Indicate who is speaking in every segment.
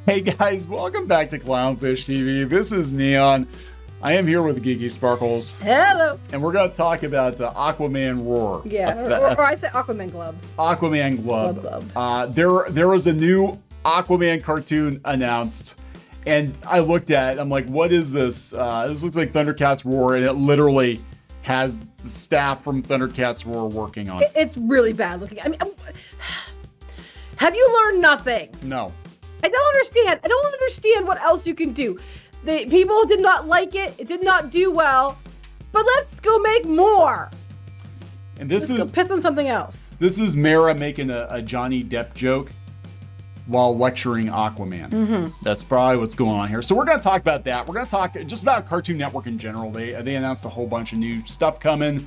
Speaker 1: Hey guys, welcome back to Clownfish TV. This is Kneon. I am here with Geeky Sparkles.
Speaker 2: Hello.
Speaker 1: And we're going to talk about Aquaman Roar.
Speaker 2: Yeah, or I say Aquaman Glub.
Speaker 1: Aquaman Glub.
Speaker 2: Glub.
Speaker 1: There was a new Aquaman cartoon announced, and I looked at it. I'm like, what is this? This looks like ThunderCats Roar, and it literally has the staff from ThunderCats Roar working on it.
Speaker 2: It's really bad looking. I mean, have you learned nothing?
Speaker 1: No.
Speaker 2: I don't understand. I don't understand what else you can do. The people did not like it. It did not do well. But let's go make more.
Speaker 1: And this
Speaker 2: Let's go piss on something else.
Speaker 1: This is Mara making a Johnny Depp joke while lecturing Aquaman.
Speaker 2: Mm-hmm.
Speaker 1: That's probably what's going on here. So we're going to talk about that. We're going to talk just about Cartoon Network in general. They announced a whole bunch of new stuff coming.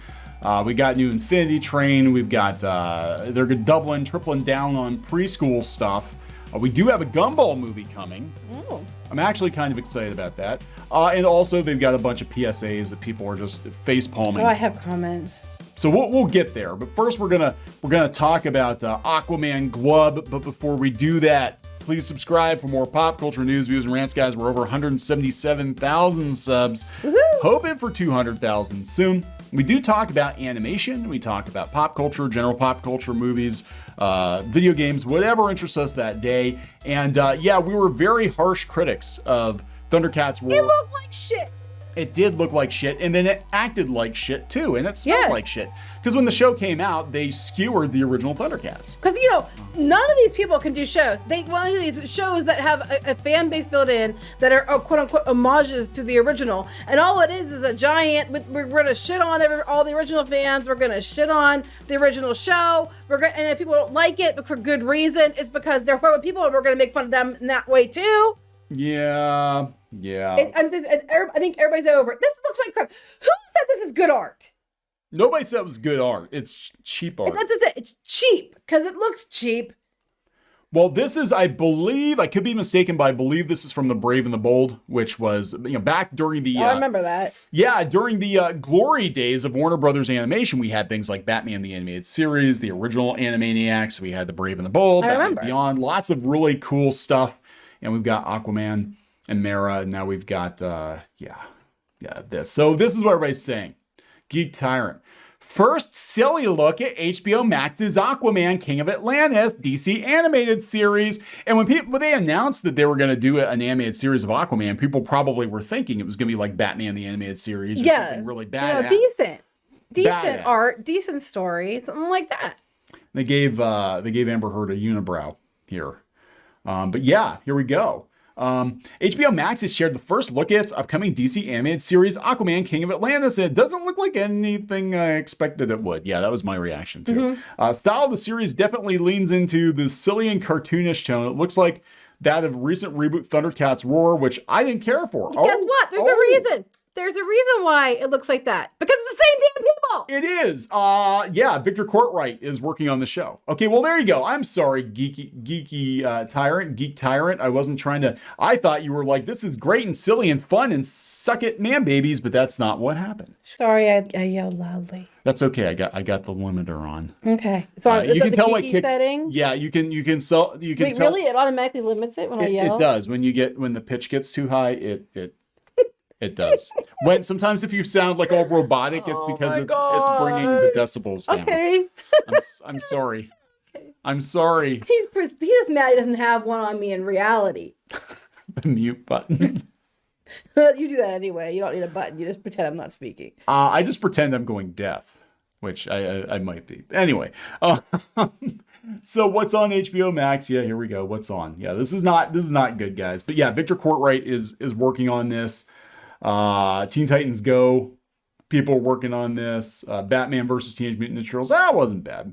Speaker 1: We got new Infinity Train. We've got they're doubling, tripling down on preschool stuff. We do have a Gumball movie coming.
Speaker 2: Oh.
Speaker 1: I'm actually kind of excited about that. And also they've got a bunch of PSAs that people are just face palming.
Speaker 2: Oh, I have comments.
Speaker 1: So we'll get there. But first we're gonna talk about Aquaman Glub. But before we do that, please subscribe for more pop culture news, views, and rants, guys. We're over 177,000 subs.
Speaker 2: Woohoo!
Speaker 1: Hoping for 200,000 soon. We do talk about animation. We talk about pop culture, general pop culture, movies, video games, whatever interests us that day. And yeah, we were very harsh critics of ThunderCats Roar.
Speaker 2: It looked like shit.
Speaker 1: It did look like shit, and then it acted like shit too, and it smelled like shit. Because when the show came out, they skewered the original ThunderCats.
Speaker 2: Because, you know, none of these people can do shows. They want these shows that have a fan base built in that are quote unquote homages to the original. And all it is a giant, we're going to shit on all the original fans. We're going to shit on the original show. And if people don't like it, but for good reason, it's because they're horrible people and we're going to make fun of them in that way too.
Speaker 1: Yeah.
Speaker 2: I think everybody's over it. This looks like crap. Who said this is good art?
Speaker 1: Nobody said it was good art. It's cheap art.
Speaker 2: It's cheap because it looks cheap.
Speaker 1: Well, this is, I believe, I could be mistaken, but I believe this is from The Brave and the Bold, which was, back during the...
Speaker 2: I remember that.
Speaker 1: Yeah, during the glory days of Warner Brothers Animation, we had things like Batman the Animated Series, the original Animaniacs, we had The Brave and the Bold, Batman Beyond, lots of really cool stuff. And we've got Aquaman and Mara, and now we've got, this. So this is what everybody's saying. Geek Tyrant. First silly look at HBO Max's Aquaman King of Atlantis DC animated series. And when they announced that they were going to do an animated series of Aquaman, people probably were thinking it was going to be like Batman the Animated Series or something really bad.
Speaker 2: Decent badass art, decent story, something like that.
Speaker 1: They gave Amber Heard a unibrow here. But yeah, here we go. HBO Max has shared the first look at its upcoming DC animated series, Aquaman King of Atlantis, and it doesn't look like anything I expected it would. Yeah, that was my reaction too. Style of the series definitely leans into the silly and cartoonish tone. It looks like that of recent reboot ThunderCats Roar, which I didn't care for.
Speaker 2: Guess what? There's a reason. There's a reason why it looks like that. Because it's the same damn people.
Speaker 1: It is. Yeah, Victor Courtwright is working on the show. Okay, well, there you go. I'm sorry, Geek Tyrant. I wasn't trying to... I thought you were like, this is great and silly and fun and suck it, man babies, but that's not what happened.
Speaker 2: Sorry, I yelled loudly.
Speaker 1: That's okay. I got the limiter on.
Speaker 2: Okay. So
Speaker 1: you can tell like
Speaker 2: setting?
Speaker 1: Yeah, you can Wait,
Speaker 2: tell. Really? It automatically limits it when I yell?
Speaker 1: It does. When the pitch gets too high, it does. Sometimes if you sound like all robotic, it's because it's bringing the decibels down.
Speaker 2: Okay.
Speaker 1: I'm sorry. Okay. I'm sorry.
Speaker 2: He's just mad he doesn't have one on me in reality.
Speaker 1: The mute button.
Speaker 2: You do that anyway. You don't need a button. You just pretend I'm not speaking.
Speaker 1: I just pretend I'm going deaf, which I might be. Anyway. So what's on HBO Max? Yeah, here we go. What's on? Yeah, this is not good, guys. But yeah, Victor Courtwright is working on this. Teen Titans Go, people are working on this. Batman versus Teenage Mutant Ninja Turtles, that wasn't bad.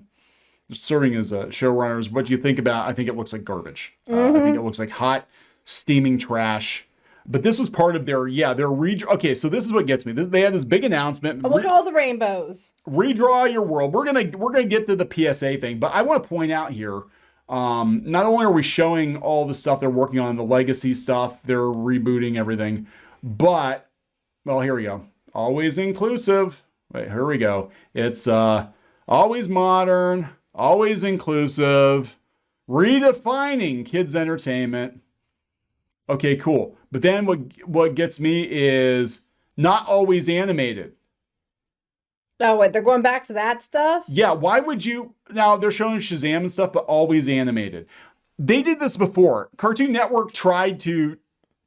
Speaker 1: Serving as showrunners, what do you think about? I think it looks like garbage. I think it looks like hot, steaming trash. But this was part of their okay, so this is what gets me. They had this big announcement.
Speaker 2: Look at all the rainbows.
Speaker 1: Redraw your world. We're gonna get to the PSA thing, but I want to point out here. Not only are we showing all the stuff they're working on, the legacy stuff, they're rebooting everything. But, well, here we go. Always inclusive. Wait, here we go. It's always modern, always inclusive, redefining kids' entertainment. Okay, cool. But then what gets me is not always animated.
Speaker 2: Oh, wait, they're going back to that stuff?
Speaker 1: Yeah, why would you... Now, they're showing Shazam and stuff, but always animated. They did this before. Cartoon Network tried to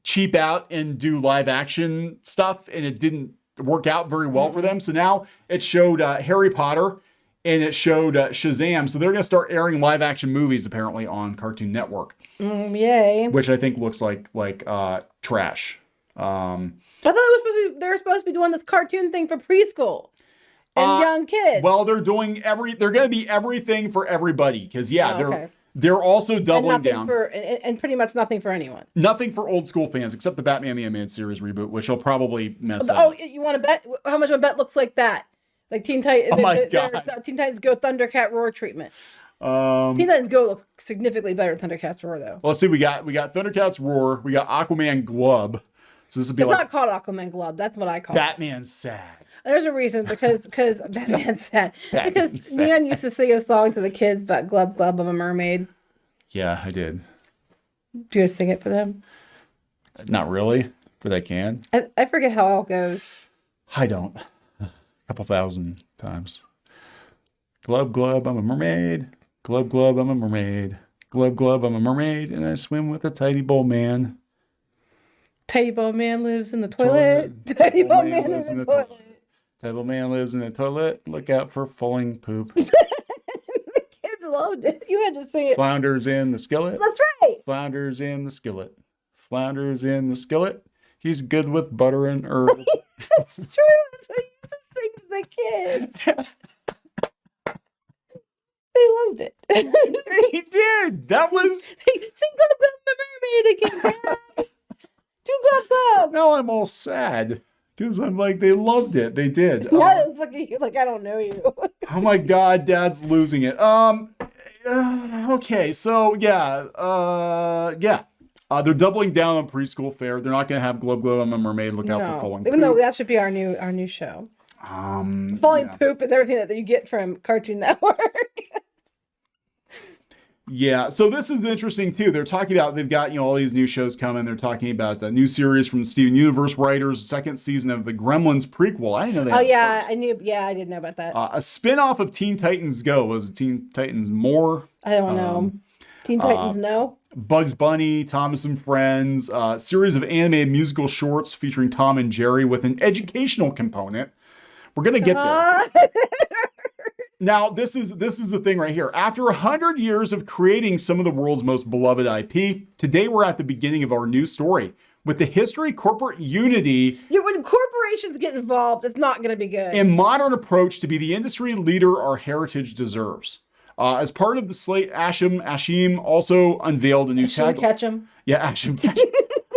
Speaker 1: cheap out and do live action stuff, and it didn't work out very well for them. So now it showed Harry Potter, and it showed Shazam. So they're going to start airing live action movies, apparently, on Cartoon Network.
Speaker 2: Yay.
Speaker 1: Which I think looks like trash.
Speaker 2: I thought they were supposed to be doing this cartoon thing for preschool. And young kids.
Speaker 1: Well, they're doing they're going to be everything for everybody. Because, they're also doubling down.
Speaker 2: And pretty much nothing for anyone.
Speaker 1: Nothing for old school fans, except the Batman the Animated Series reboot, which will probably mess up.
Speaker 2: Oh, you want to bet? How much of a bet looks like that? Like Teen Titans.
Speaker 1: Oh, my God.
Speaker 2: Teen Titans Go ThunderCat Roar treatment. Teen Titans Go looks significantly better than ThunderCats Roar, though.
Speaker 1: Well, let's see. We got Thundercats Roar. We got Aquaman Glub. So this would be
Speaker 2: it's not called Aquaman Glub. That's what I call
Speaker 1: Batman's sad.
Speaker 2: There's a reason because Batman's sad. Because Kneon used to sing a song to the kids about Glub Glub, I'm a mermaid.
Speaker 1: Yeah, I did.
Speaker 2: Do you sing it for them?
Speaker 1: Not really, but I can.
Speaker 2: I forget how it all goes.
Speaker 1: I don't. A couple thousand times. Glub Glub, I'm a mermaid. Glub Glub, I'm a mermaid. Glub Glub, I'm a mermaid, and I swim with a tidy bowl man.
Speaker 2: Tidy bowl man lives in the toilet. Tidy bowl man lives in the toilet.
Speaker 1: Tidy bowl man lives in the toilet. Look out for falling poop.
Speaker 2: The kids loved it. You had to sing it.
Speaker 1: Flounders in the skillet.
Speaker 2: That's right.
Speaker 1: Flounders in the skillet. Flounders in the skillet. He's good with butter and herbs.
Speaker 2: That's true. That's what you used to sing to the kids. They loved it.
Speaker 1: He did. That was...
Speaker 2: Sing Glub Glub the Mermaid again, Dad. Do Glub Glub.
Speaker 1: Now I'm all sad. Because I'm like, they loved it. They did.
Speaker 2: Look at you like I don't know you.
Speaker 1: Oh my God, Dad's losing it. Okay, so yeah. They're doubling down on preschool fare. They're not going to have Glub Glub, I'm a mermaid. Look out for falling
Speaker 2: even
Speaker 1: poop.
Speaker 2: though that should be our new show. Falling poop is everything that you get from Cartoon Network.
Speaker 1: Yeah, so this is interesting too. They're talking about, they've got, all these new shows coming. They're talking about a new series from the Steven Universe writers, second season of the Gremlins prequel. I didn't know that.
Speaker 2: Oh yeah, I knew. Yeah, I did know about that.
Speaker 1: A spin-off of Teen Titans Go. Was it Teen Titans More?
Speaker 2: I don't know. Teen Titans No?
Speaker 1: Bugs Bunny, Thomas and Friends, series of animated musical shorts featuring Tom and Jerry with an educational component. We're going to get there. Now, this is the thing right here. After 100 years of creating some of the world's most beloved IP, today we're at the beginning of our new story. With the history, corporate unity...
Speaker 2: Yeah, when corporations get involved, it's not going to be good.
Speaker 1: And modern approach to be the industry leader our heritage deserves. As part of the slate, Ashim also unveiled a new tagline.
Speaker 2: Ketchum.
Speaker 1: Yeah, Ashim Ketchum.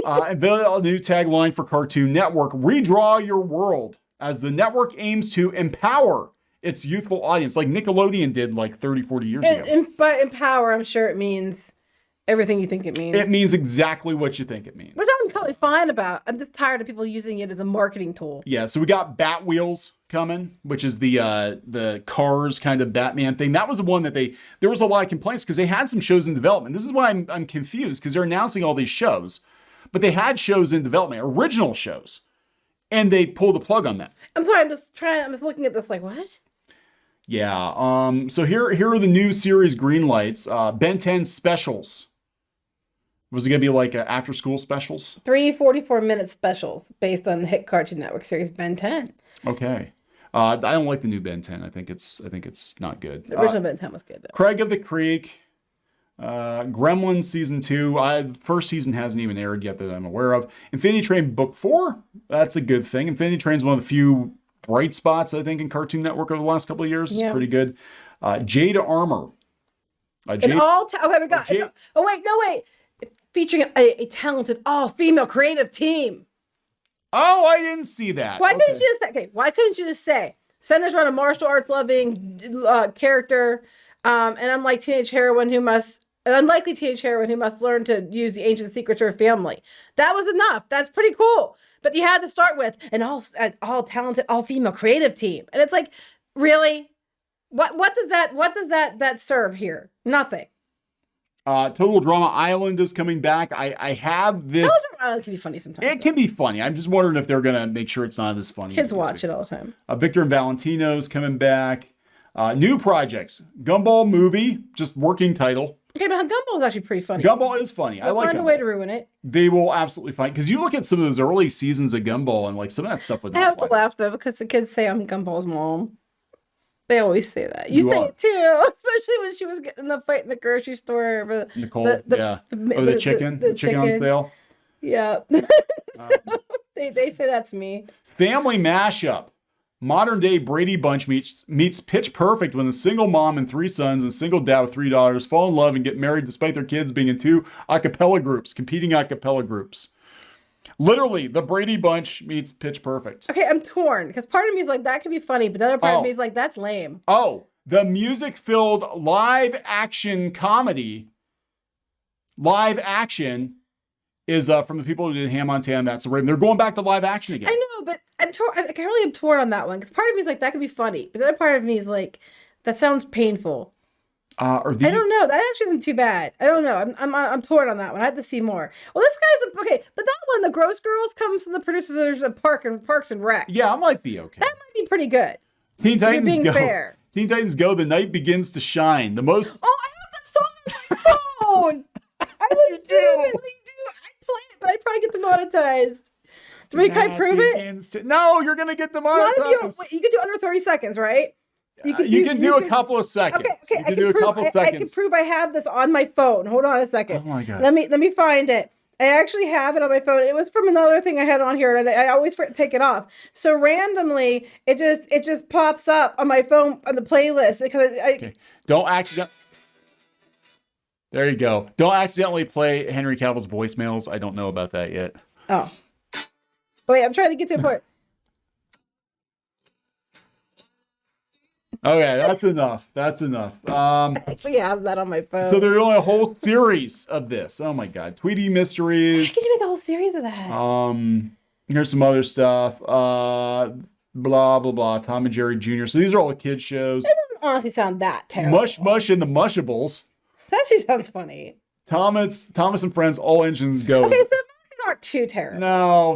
Speaker 1: Unveiled a new tagline for Cartoon Network, Redraw Your World, as the network aims to empower its youthful audience, like Nickelodeon did like 30, 40 years ago.
Speaker 2: But empower, I'm sure it means everything you think it means.
Speaker 1: It means exactly what you think it means.
Speaker 2: Which I'm totally fine about. I'm just tired of people using it as a marketing tool.
Speaker 1: Yeah, so we got Bat Wheels coming, which is the Cars kind of Batman thing. That was the one that there was a lot of complaints because they had some shows in development. This is why I'm confused, because they're announcing all these shows, but they had shows in development, original shows, and they pulled the plug on that.
Speaker 2: I'm sorry, I'm just looking at this like, what?
Speaker 1: Yeah, so here are the new series green lights. Ben 10 specials. Was it going to be like after school specials?
Speaker 2: 3 44-minute specials based on the hit Cartoon Network series Ben 10.
Speaker 1: Okay. I don't like the new Ben 10. I think it's not good.
Speaker 2: The original Ben 10 was good though.
Speaker 1: Craig of the Creek, Gremlins season 2. The first season hasn't even aired yet that I'm aware of. Infinity Train book 4. That's a good thing. Infinity Train's one of the few bright spots, I think, in Cartoon Network over the last couple of years. It's pretty good. Jade Armor.
Speaker 2: Wait. Featuring a talented all-female creative team.
Speaker 1: Oh, I didn't see that.
Speaker 2: Why couldn't you just say centers around a martial arts loving character, and unlikely teenage heroine who must learn to use the ancient secrets of her family. That was enough. That's pretty cool. But you had to start with an all talented, all female creative team, and it's like, really, what does that serve here? Nothing.
Speaker 1: Total Drama Island is coming back. I have this.
Speaker 2: Total Drama Island can be funny sometimes.
Speaker 1: It can be funny. I'm just wondering if they're going to make sure it's not as funny.
Speaker 2: Kids watch it all the time.
Speaker 1: Victor and Valentino's coming back. New projects. Gumball movie, just working title.
Speaker 2: Okay, but Gumball is actually pretty funny.
Speaker 1: Gumball is funny. I like it.
Speaker 2: Find a way to ruin it.
Speaker 1: They will absolutely find, because you look at some of those early seasons of Gumball and like some of that stuff would
Speaker 2: I have to laugh though because the kids say I'm Gumball's mom. They always say that. You say it too, especially when she was getting in the fight in the grocery store. But
Speaker 1: Nicole, the chicken on sale.
Speaker 2: Yeah. They say that's me.
Speaker 1: Family mashup. Modern day Brady Bunch meets Pitch Perfect when a single mom and 3 sons and single dad with $3 fall in love and get married despite their kids being in 2 competing a cappella groups. Literally, the Brady Bunch meets Pitch Perfect.
Speaker 2: Okay, I'm torn because part of me is like, that could be funny, but the other part of me is like, that's lame.
Speaker 1: Oh, the music-filled live action comedy. Live action is from the people who did Hannah Montana. That's a Raven. They're going back to live action again.
Speaker 2: I know, but I'm torn. I really am torn on that one because part of me is like, that could be funny, but the other part of me is like, that sounds painful. I don't know. That actually isn't too bad. I don't know. I'm torn on that one. I had to see more. Well, this guy's okay, but that one, the Gross Girls, comes from the producers of Parks and Rec.
Speaker 1: Yeah, it might be okay.
Speaker 2: That might be pretty good.
Speaker 1: Teen Titans
Speaker 2: being
Speaker 1: Go.
Speaker 2: Fair.
Speaker 1: Teen Titans Go. The night begins to shine. The most.
Speaker 2: Oh, I have the song on my phone. I legitimately do. I play it, but I probably get demonetized. Can I prove it?
Speaker 1: No, you're gonna get demonetized.
Speaker 2: You can do under 30 seconds, right?
Speaker 1: You can do a couple of seconds. Okay,
Speaker 2: I can prove I have this on my phone. Hold on a second.
Speaker 1: Oh my god.
Speaker 2: Let me find it. I actually have it on my phone. It was from another thing I had on here, and I always take it off. So randomly, it just pops up on my phone on the playlist because
Speaker 1: okay. Don't accidentally. There you go. Don't accidentally play Henry Cavill's voicemails. I don't know about that yet.
Speaker 2: Oh. Wait, I'm trying to get to a point.
Speaker 1: Okay, that's enough.
Speaker 2: I actually have that on my phone.
Speaker 1: So there's only a whole series of this. Oh my god. Tweety Mysteries.
Speaker 2: How can you make a whole series of that?
Speaker 1: Here's some other stuff. Blah, blah, blah. Tom and Jerry Jr. So these are all the kids shows.
Speaker 2: It doesn't honestly sound that terrible.
Speaker 1: Mush and the Mushables.
Speaker 2: That actually sounds funny.
Speaker 1: Thomas and Friends, all engines go.
Speaker 2: Okay, so these aren't too terrible.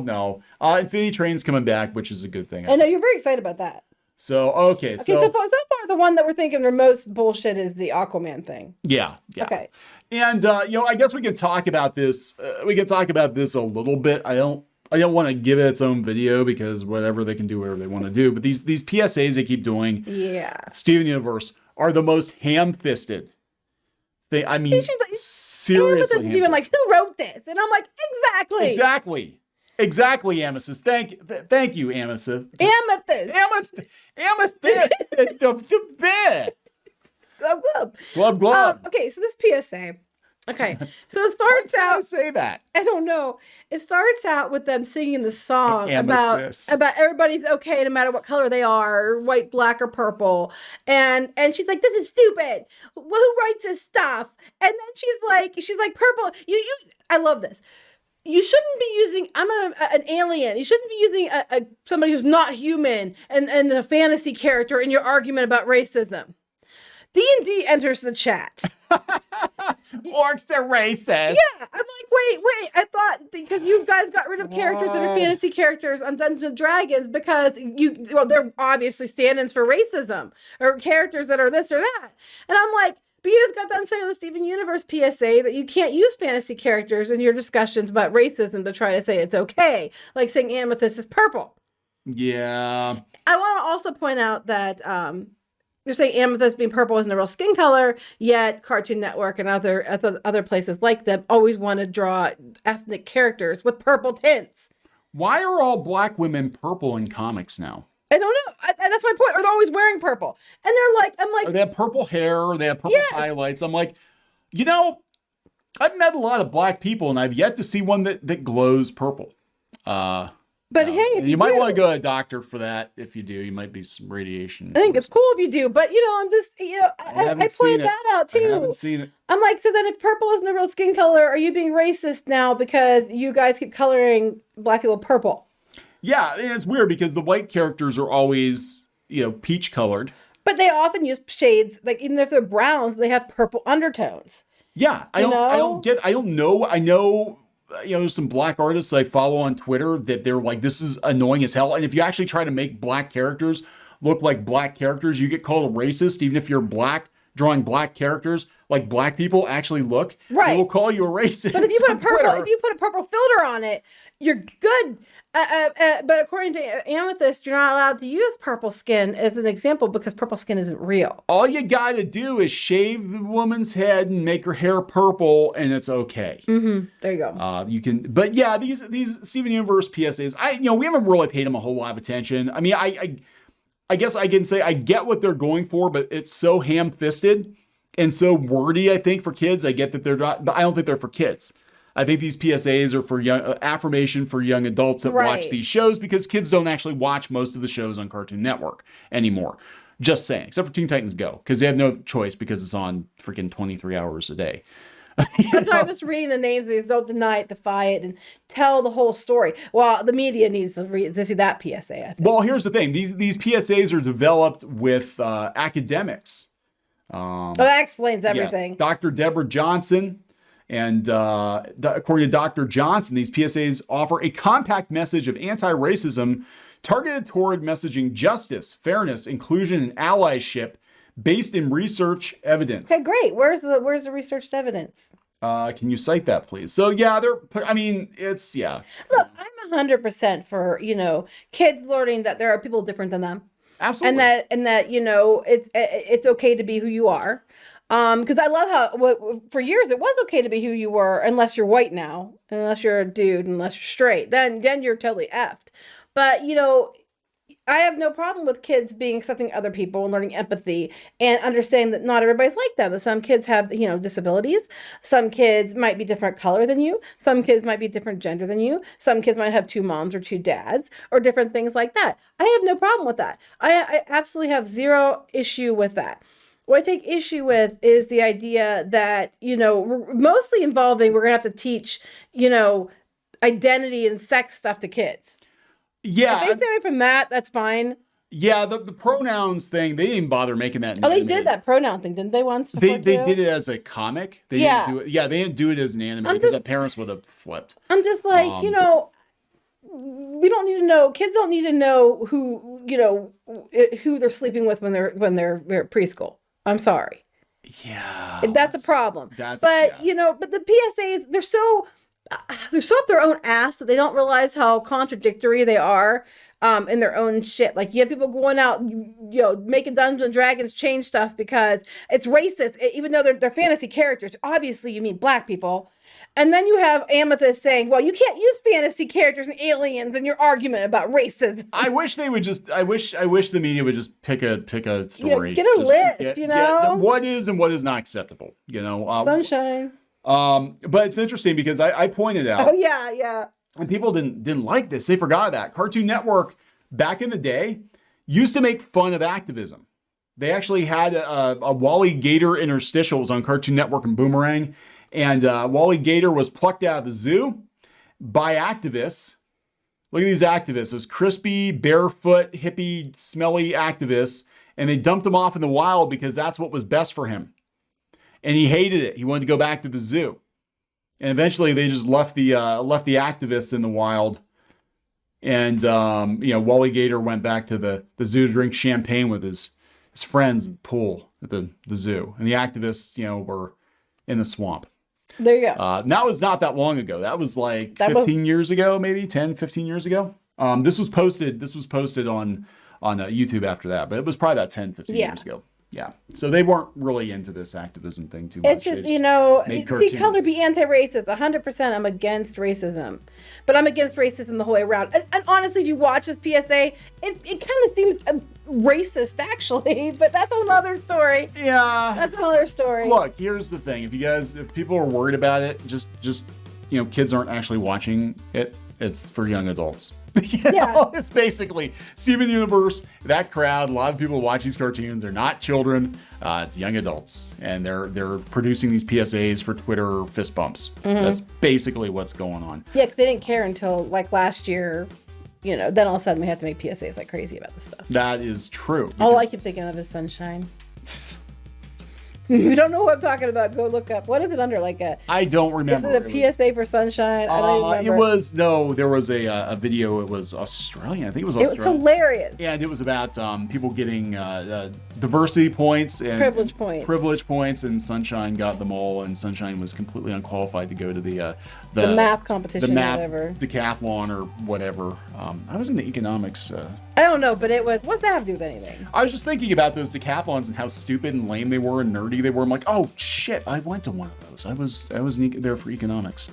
Speaker 1: No. Infinity Train's coming back, which is a good thing.
Speaker 2: I know, you're very excited about that.
Speaker 1: So, okay.
Speaker 2: So far, the one that we're thinking the most bullshit is the Aquaman thing.
Speaker 1: Yeah.
Speaker 2: Okay.
Speaker 1: And, I guess we can talk about this. We can talk about this a little bit. I don't want to give it its own video because whatever they can do, whatever they want to do. But these PSAs they keep doing.
Speaker 2: Yeah.
Speaker 1: Steven Universe are the most ham-fisted. Seriously.
Speaker 2: Amethyst is even like, who wrote this? And I'm like,
Speaker 1: Exactly, Amethyst. Thank you, Amethyst.
Speaker 2: Amethyst. Glub. Okay, so this PSA. Okay, so it starts out.
Speaker 1: Say that.
Speaker 2: I don't know. It starts out with them singing the song about everybody's okay no matter what color they are, white, black, or purple. And she's like, "This is stupid. Who writes this stuff?" And then she's like, "Purple. You. I love this. You shouldn't be using. I'm an alien. You shouldn't be using somebody who's not human and a fantasy character in your argument about racism." D&D enters the chat.
Speaker 1: Orcs are racist.
Speaker 2: Yeah, I'm like, wait. I thought because you guys got rid of characters that are fantasy characters on Dungeons and Dragons because they're obviously stand-ins for racism or characters that are this or that. And I'm like, but you just got done saying on the Steven Universe PSA that you can't use fantasy characters in your discussions about racism to try to say it's okay, like saying Amethyst is purple.
Speaker 1: Yeah.
Speaker 2: I want to also point out that they're saying Amethyst being purple isn't a real skin color, yet Cartoon Network and other places like them always want to draw ethnic characters with purple tints.
Speaker 1: Why are all black women purple in comics now?
Speaker 2: I don't know. That's my point. Or they're always wearing purple. And I'm like...
Speaker 1: Or they have purple hair, or they have purple highlights. I'm like, I've met a lot of black people, and I've yet to see one that glows purple.
Speaker 2: But hey, if
Speaker 1: you might want to go to a doctor for that. If you do, you might be some radiation.
Speaker 2: I think it's cool if you do, but I'm just, I pointed that out too.
Speaker 1: I haven't seen it.
Speaker 2: I'm like, so then if purple isn't a real skin color, are you being racist now because you guys keep coloring black people purple?
Speaker 1: Yeah, it's weird because the white characters are always, peach colored.
Speaker 2: But they often use shades, like even if they're browns, they have purple undertones.
Speaker 1: Yeah, I know, there's some black artists I follow on Twitter that they're like, this is annoying as hell. And if you actually try to make black characters look like black characters, you get called a racist, even if you're black, drawing black characters like black people actually look. Right. They will call you a racist.
Speaker 2: But if you put a purple filter on it, you're good. But according to Amethyst, you're not allowed to use purple skin as an example because purple skin isn't real.
Speaker 1: All you got to do is shave the woman's head and make her hair purple, and it's okay.
Speaker 2: Mm-hmm. There you go.
Speaker 1: You can, but yeah, these Steven Universe PSAs, we haven't really paid them a whole lot of attention. I mean, I guess I can say I get what they're going for, but it's so ham-fisted and so wordy. I think for kids, I get that they're not, but I don't think they're for kids. I think these PSAs are for young affirmation for young adults that watch these shows because kids don't actually watch most of the shows on Cartoon Network anymore. Just saying, except for Teen Titans Go, because they have no choice because it's on freaking 23 hours a day.
Speaker 2: That's why I was reading the names of these. Don't deny it, defy it, and tell the whole story. Well, the media needs to see that PSA, I think.
Speaker 1: Well, here's the thing. These PSAs are developed with academics.
Speaker 2: Well, that explains everything.
Speaker 1: Yes. Dr. Deborah Johnson. And according to Dr. Johnson, these PSAs offer a compact message of anti-racism targeted toward messaging justice, fairness, inclusion, and allyship based in research evidence.
Speaker 2: Okay, great. Where's the researched evidence?
Speaker 1: Can you cite that, please? So yeah, Look, I'm
Speaker 2: 100% for, kids learning that there are people different than them.
Speaker 1: Absolutely.
Speaker 2: And that it's okay to be who you are. Because I love how for years it was okay to be who you were unless you're white now, unless you're a dude, unless you're straight. Then you're totally effed. But I have no problem with kids being accepting other people and learning empathy and understanding that not everybody's like them. That some kids have disabilities. Some kids might be different color than you. Some kids might be different gender than you. Some kids might have 2 moms or 2 dads or different things like that. I have no problem with that. I absolutely have zero issue with that. What I take issue with is the idea that, mostly involving, we're going to have to teach, identity and sex stuff to kids.
Speaker 1: Yeah.
Speaker 2: If they stay away from that, that's fine.
Speaker 1: Yeah, the pronouns thing, they didn't bother making that.
Speaker 2: They did that pronoun thing, didn't they once?
Speaker 1: They did it as a comic. They didn't do it. Yeah, they didn't do it as an anime because the parents would have flipped.
Speaker 2: I'm just like, we don't need to know. Kids don't need to know who they're sleeping with when they're preschool. I'm sorry.
Speaker 1: Yeah.
Speaker 2: That's a problem. But the PSAs, they're so up their own ass that they don't realize how contradictory they are in their own shit. Like you have people going out, making Dungeons and Dragons change stuff because it's racist, even though they're fantasy characters. Obviously, you mean black people. And then you have Amethyst saying, well, you can't use fantasy characters and aliens in your argument about racism.
Speaker 1: I wish they would just, I wish the media would just pick a story.
Speaker 2: Get a list,
Speaker 1: get what is and what is not acceptable,
Speaker 2: Sunshine.
Speaker 1: But it's interesting because I pointed out.
Speaker 2: Oh, yeah.
Speaker 1: And people didn't like this. They forgot that. Cartoon Network, back in the day, used to make fun of activism. They actually had a Wally Gator interstitials on Cartoon Network and Boomerang. And Wally Gator was plucked out of the zoo by activists. Look at these activists, those crispy, barefoot, hippie, smelly activists. And they dumped him off in the wild because that's what was best for him. And he hated it. He wanted to go back to the zoo. And eventually they just left the activists in the wild. And, Wally Gator went back to the zoo to drink champagne with his friends at the pool at the zoo. And the activists, were in the swamp.
Speaker 2: There you go.
Speaker 1: That was not that long ago. That was like 15 years ago, maybe 10, 15 years ago. This was posted on YouTube after that, but it was probably about 10, 15 years ago. Yeah. So they weren't really into this activism thing too much.
Speaker 2: It's just, the color be anti-racist. 100% I'm against racism. But I'm against racism the whole way around. And honestly, if you watch this PSA, it kind of seems racist, actually. But that's a whole other story.
Speaker 1: Yeah.
Speaker 2: That's a whole other story.
Speaker 1: Look, here's the thing. If people are worried about it, just kids aren't actually watching it. It's for young adults. It's basically Steven Universe, that crowd. A lot of people who watch these cartoons are not children. It's young adults, and they're producing these PSAs for Twitter fist bumps. Mm-hmm. That's basically what's going on.
Speaker 2: Yeah, because they didn't care until like last year. Then all of a sudden we have to make PSAs like crazy about this stuff.
Speaker 1: That is true.
Speaker 2: All I keep thinking of is Sunshine. You don't know what I'm talking about, go look up. What is it under? Like a...
Speaker 1: I don't remember.
Speaker 2: Is it a PSA for Sunshine? I don't remember.
Speaker 1: It was, no, there was a video. It was Australian. I think it was Australian.
Speaker 2: It was hilarious.
Speaker 1: Yeah, and it was about people getting diversity points and privilege points, and Sunshine got them all, and Sunshine was completely unqualified to go to the
Speaker 2: math competition,
Speaker 1: the math,
Speaker 2: or whatever.
Speaker 1: Decathlon or whatever. I was into economics.
Speaker 2: I don't know, but it was, what's that have to do with anything?
Speaker 1: I was just thinking about those decathlons and how stupid and lame they were and nerdy they were. I'm like, oh shit, I went to one of those. I was there for economics.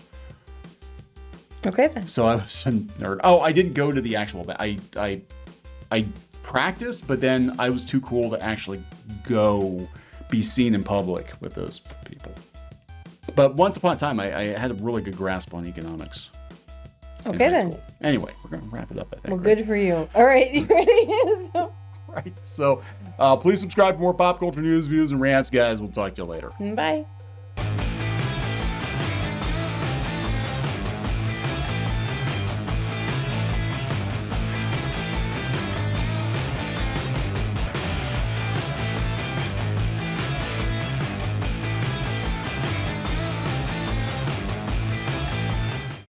Speaker 2: Okay then.
Speaker 1: So I was a nerd. Oh, I didn't go to the actual event. I practiced, but then I was too cool to actually go be seen in public with those people. But once upon a time, I had a really good grasp on economics.
Speaker 2: Okay then.
Speaker 1: Anyway, we're gonna wrap it up, I think.
Speaker 2: Well, good for you. All right, you ready?
Speaker 1: Right. So, please subscribe for more pop culture news, views, and rants, guys. We'll talk to you later.
Speaker 2: Bye.